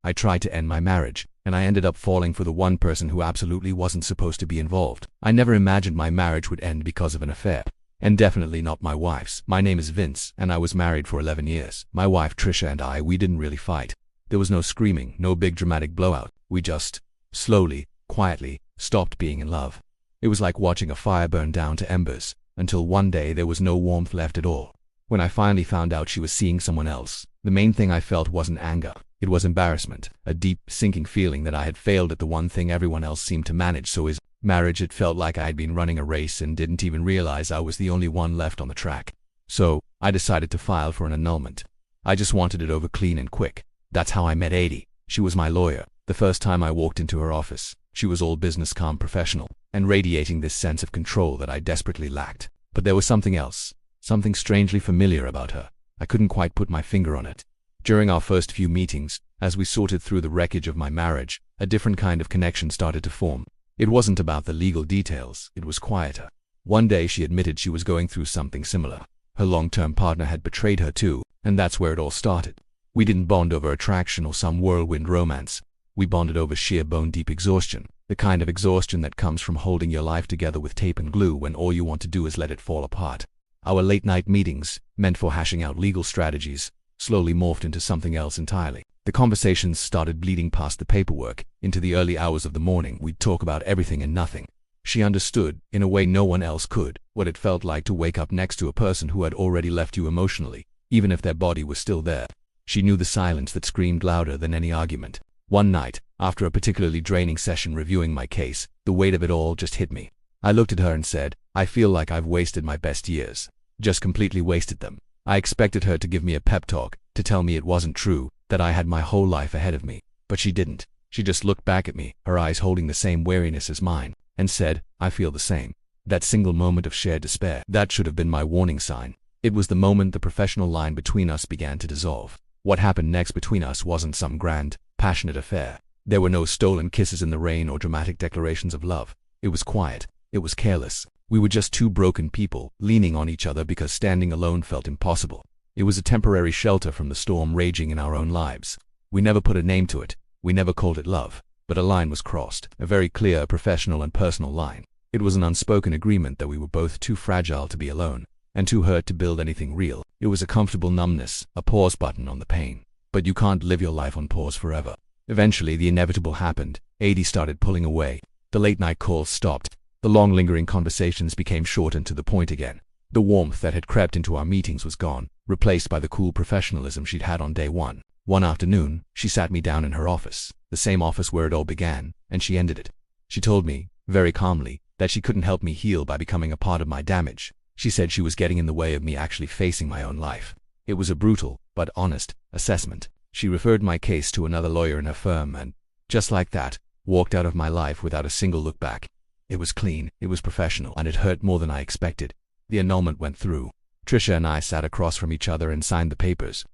I tried to end my marriage, and I ended up falling for the one person who absolutely wasn't supposed to be involved. I never imagined my marriage would end because of an affair. And definitely not my wife's. My name is Vince, and I was married for 11 years. My wife Trisha and we didn't really fight. There was no screaming, no big dramatic blowout. We just, slowly, quietly, stopped being in love. It was like watching a fire burn down to embers, until one day there was no warmth left at all. When I finally found out she was seeing someone else, the main thing I felt wasn't anger. It was embarrassment, a deep, sinking feeling that I had failed at the one thing everyone else seemed to manage, so is marriage. It felt like I had been running a race and didn't even realize I was the only one left on the track. So, I decided to file for an annulment. I just wanted it over clean and quick. That's how I met Adi. She was my lawyer. The first time I walked into her office, she was all business, calm, professional, and radiating this sense of control that I desperately lacked. But there was something else, something strangely familiar about her. I couldn't quite put my finger on it. During our first few meetings, as we sorted through the wreckage of my marriage, a different kind of connection started to form. It wasn't about the legal details, it was quieter. One day she admitted she was going through something similar. Her long-term partner had betrayed her too, and that's where it all started. We didn't bond over attraction or some whirlwind romance. We bonded over sheer bone-deep exhaustion, the kind of exhaustion that comes from holding your life together with tape and glue when all you want to do is let it fall apart. Our late-night meetings, meant for hashing out legal strategies, slowly morphed into something else entirely. The conversations started bleeding past the paperwork. Into the early hours of the morning, we'd talk about everything and nothing. She understood, in a way no one else could, what it felt like to wake up next to a person who had already left you emotionally, even if their body was still there. She knew the silence that screamed louder than any argument. One night, after a particularly draining session reviewing my case, the weight of it all just hit me. I looked at her and said, "I feel like I've wasted my best years. Just completely wasted them." I expected her to give me a pep talk, to tell me it wasn't true, that I had my whole life ahead of me. But she didn't. She just looked back at me, her eyes holding the same wariness as mine, and said, "I feel the same." That single moment of shared despair, that should have been my warning sign. It was the moment the professional line between us began to dissolve. What happened next between us wasn't some grand, passionate affair. There were no stolen kisses in the rain or dramatic declarations of love. It was quiet. It was careless. We were just two broken people, leaning on each other because standing alone felt impossible. It was a temporary shelter from the storm raging in our own lives. We never put a name to it. We never called it love. But a line was crossed, a very clear, professional and personal line. It was an unspoken agreement that we were both too fragile to be alone, and too hurt to build anything real. It was a comfortable numbness, a pause button on the pain. But you can't live your life on pause forever. Eventually, the inevitable happened. Adi started pulling away. The late-night calls stopped. The long, lingering conversations became short and to the point again. The warmth that had crept into our meetings was gone, replaced by the cool professionalism she'd had on day one. One afternoon, she sat me down in her office, the same office where it all began, and she ended it. She told me, very calmly, that she couldn't help me heal by becoming a part of my damage. She said she was getting in the way of me actually facing my own life. It was a brutal, but honest, assessment. She referred my case to another lawyer in her firm and, just like that, walked out of my life without a single look back. It was clean, it was professional, and it hurt more than I expected. The annulment went through. Trisha and I sat across from each other and signed the papers.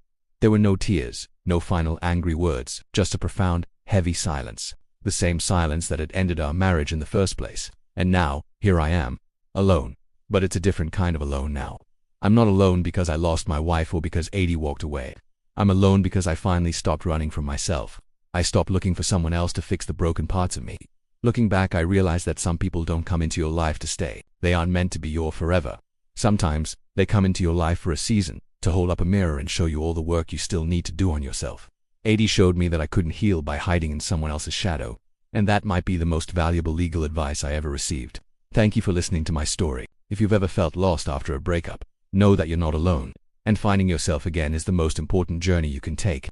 There were no tears, no final angry words, just a profound, heavy silence. The same silence that had ended our marriage in the first place. And now, here I am, alone. But it's a different kind of alone now. I'm not alone because I lost my wife or because Adi walked away. I'm alone because I finally stopped running from myself. I stopped looking for someone else to fix the broken parts of me. Looking back, I realized that some people don't come into your life to stay. They aren't meant to be your forever. Sometimes, they come into your life for a season, to hold up a mirror and show you all the work you still need to do on yourself. Adi showed me that I couldn't heal by hiding in someone else's shadow, and that might be the most valuable legal advice I ever received. Thank you for listening to my story. If you've ever felt lost after a breakup, know that you're not alone, and finding yourself again is the most important journey you can take.